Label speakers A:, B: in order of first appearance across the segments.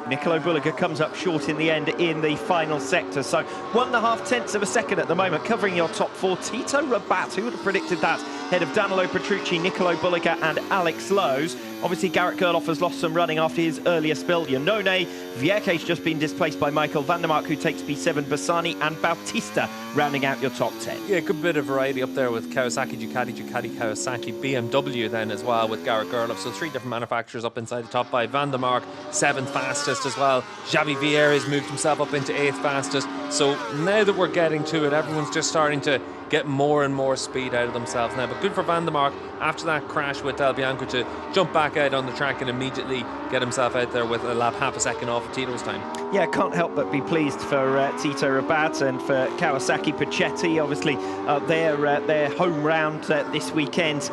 A: Nicolo Bulliger comes up short in the end in the final sector. So 1.5 tenths of a second at the moment, covering your top four. Tito Rabat, who would have predicted that, ahead of Danilo Petrucci, Nicolo Bulliger and Alex Lowe's. Obviously, Garrett Gerloff has lost some running after his earlier spill. Yonone Vieke's just been displaced by Michael van der Mark, who takes P7. Bassani and Bautista rounding out your top 10.
B: Yeah, good bit of variety up there with Kawasaki, Ducati, Kawasaki, BMW then as well with Garrett Gerloff. So 3 different manufacturers up inside the top 5. Van der Mark, 7th fastest as well. Xavi Vieira's moved himself up into 8th fastest. So now that we're getting to it, everyone's just starting to get more and more speed out of themselves now. But good for Van der Mark after that crash with Del Bianco to jump back out on the track and immediately get himself out there with a lap half a second off of Tito's time. Yeah, can't help but be pleased for Tito Rabat and for Kawasaki Puchetti. Obviously, their home round this weekend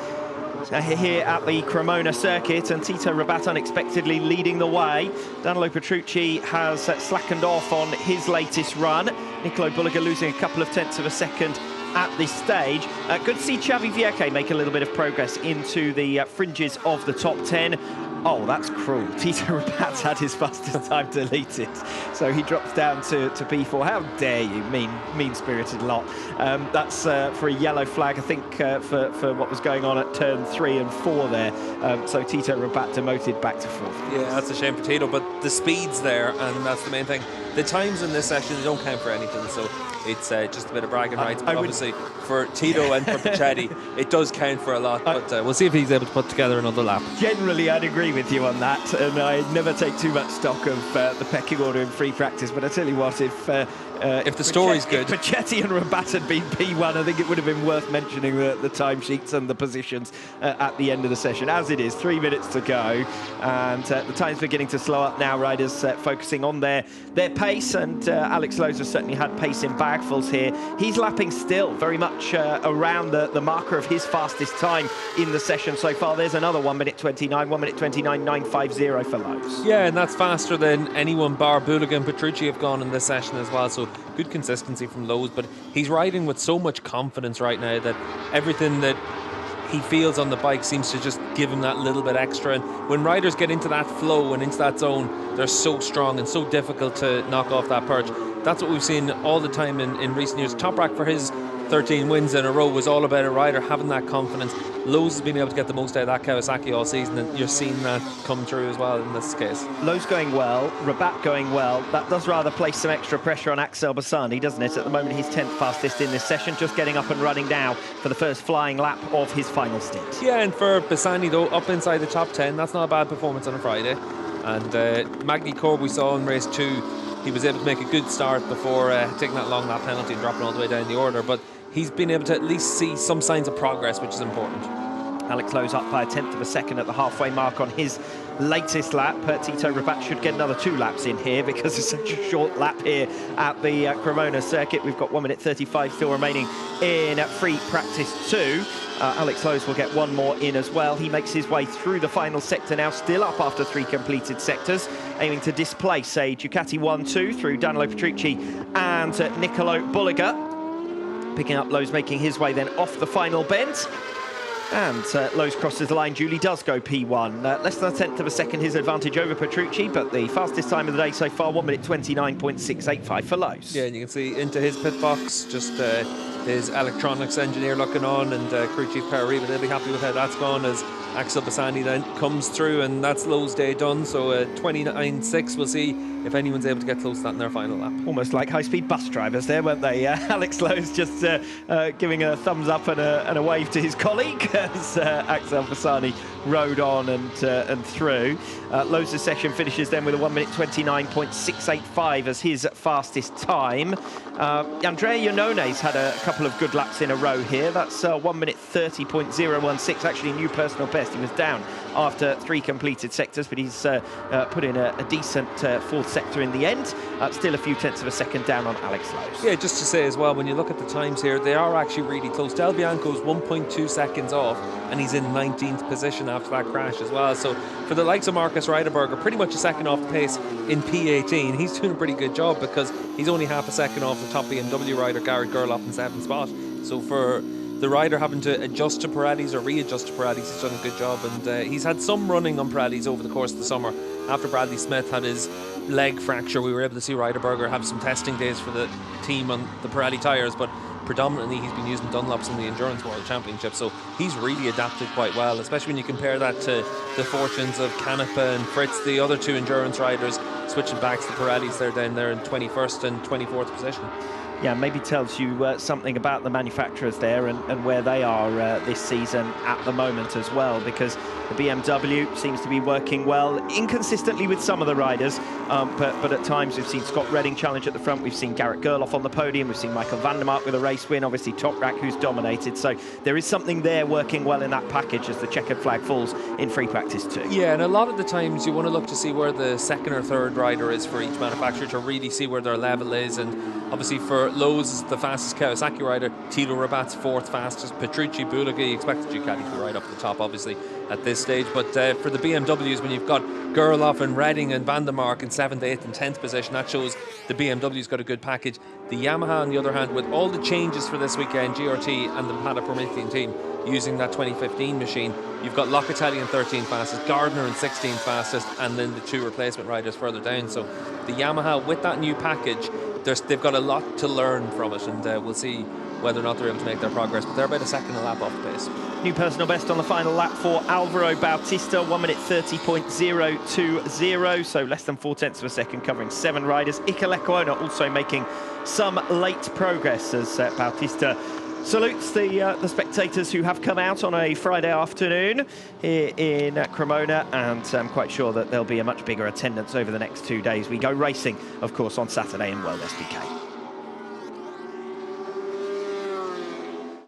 B: here at the Cremona circuit, and Tito Rabat unexpectedly leading the way. Danilo Petrucci has slackened off on his latest run. Nicolo Bulliger losing a couple of tenths of a second at this stage. Good to see Xavi Vierke make a little bit of progress into the fringes of the top 10. Oh, that's cruel. Tito Rabat's had his fastest time deleted, so he drops down to P4. How dare you, mean-spirited lot. That's for a yellow flag, I think, for what was going on at turn 3 and 4 there. So Tito Rabat demoted back to 4th. Yeah, that's a shame for Tito, but the speed's there, and that's the main thing. The times in this session, they don't count for anything, so it's just a bit of bragging rights. But obviously, for Tito and for Puchetti, it does count for a lot. But we'll see if he's able to put together another lap. Generally, I'd agree with you on that, and I never take too much stock of the pecking order in free practice. But I tell you what, if the story's good, if Puchetti and Rabat had been P1, I think it would have been worth mentioning the timesheets and the positions at the end of the session. As it is, 3 minutes to go, and the time's beginning to slow up now. Riders focusing on their pace, and Alex Lowe's has certainly had pace in bagfuls here. He's lapping still very much around the marker of his fastest time in the session so far. There's another 1 minute 29, 1 minute 29.950 for Lowe's. Yeah, and that's faster than anyone bar Bulliger and Petrucci have gone in this session as well. So good consistency from Lowe's, but he's riding with so much confidence right now that everything that he feels on the bike seems to just give him that little bit extra. And when riders get into that flow and into that zone, they're so strong and so difficult to knock off that perch. That's what we've seen all the time in recent years. Toprak, for his 13 wins in a row, was all about a rider having that confidence. Lowe's has been able to get the most out of that Kawasaki all season, and you're seeing that come through as well in this case. Lowe's going well, Rabat going well. That does rather place some extra pressure on Axel Bassani, doesn't it? At the moment, he's 10th fastest in this session, just getting up and running now for the first flying lap of his final stint. Yeah, and for Bassani, though, up inside the top 10, that's not a bad performance on a Friday. And Magny Corb, we saw in race 2, he was able to make a good start before taking that long lap penalty and dropping all the way down the order, but he's been able to at least see some signs of progress, which is important. Alex Lowe's up by a tenth of a second at the halfway mark on his latest lap. Tito Rabat should get another 2 laps in here because it's such a short lap here at the Cremona circuit. We've got 1 minute 35 still remaining in free practice 2. Alex Lowe's will get 1 more in as well. He makes his way through the final sector now, still up after 3 completed sectors, aiming to displace a Ducati 1-2 through Danilo Petrucci and Nicolo Bulliger. Picking up Lowe's, making his way then off the final bend. And Lowe's crosses the line. Julie does go P1. Less than a tenth of a second his advantage over Petrucci, but the fastest time of the day so far, 1 minute 29.685 for Lowe's. Yeah, and you can see into his pit box, just his electronics engineer looking on, and crew chief Parariba. They'll be happy with how that's gone as Axel Bassani then comes through, and that's Lowe's day done. So 29.6. We'll see if anyone's able to get close to that in their final lap. Almost like high-speed bus drivers there, weren't they? Alex Lowe's just giving a thumbs up and a wave to his colleague as Axel Bassani rode on and through. Lowe's session finishes then with a 1 minute 29.685 as his fastest time. Andrea Ionone's had a couple of good laps in a row here. That's 1 minute 30.016, actually a new personal best. He was down after 3 completed sectors, but he's put in a decent 4th sector in the end. Still a few tenths of a second down on Alex Lowe's. Yeah, just to say as well, when you look at the times here, they are actually really close. Del Bianco's 1.2 seconds off, and he's in 19th position after that crash as well. So for the likes of Marcus Reiderberger, pretty much a second off the pace in P18, he's doing a pretty good job because he's only half a second off the top BMW rider, Garrett Gerloff, in 7th spot. So for the rider having to adjust to Pirellis or readjust to Pirellis, he's done a good job, and he's had some running on Pirellis over the course of the summer after Bradley Smith had his leg fracture. We were able to see Ryderberger have some testing days for the team on the Pirelli tyres, but predominantly he's been using Dunlops in the Endurance World Championship, so he's really adapted quite well, especially when you compare that to the fortunes of Canepa and Fritz, the other two endurance riders switching back to the Pirellis. They're down there in 21st and 24th position.
A: Yeah, maybe tells you something about the manufacturers there and where they are this season at the moment as well, because the BMW seems to be working well, inconsistently with some of the riders, but at times we've seen Scott Redding challenge at the front, we've seen Garrett Gerloff on the podium, we've seen Michael van der Mark with a race win, obviously Toprak who's dominated, so there is something there working well in that package as the checkered flag falls in free practice too.
B: Yeah, and a lot of the times you want to look to see where the second or third rider is for each manufacturer to really see where their level is, and obviously for Lowe's, the fastest Kawasaki rider, Tito Rabat's fourth fastest, Petrucci, Bulaga, expected Ducati to be right up the top obviously at this stage, but for the BMWs, when you've got Gerloff and Redding and van der Mark in 7th, 8th and 10th position, that shows the BMW's got a good package. The Yamaha, on the other hand, with all the changes for this weekend, GRT and the Pata Promethean team using that 2015 machine, you've got Locatelli in 13th fastest, Gardner in 16th fastest, and then the two replacement riders further down. So the Yamaha, with that new package, they've got a lot to learn from it, and we'll see whether or not they're able to make their progress, but they're about a second a lap off the pace.
A: New personal best on the final lap for Alvaro Bautista, 1 minute 30.020, so less than 4/10 of a second, covering 7 riders. Iker Lecuona also making some late progress as Bautista salutes the spectators who have come out on a Friday afternoon here in Cremona, and I'm quite sure that there'll be a much bigger attendance over the next 2 days. We go racing, of course, on Saturday in WorldSBK.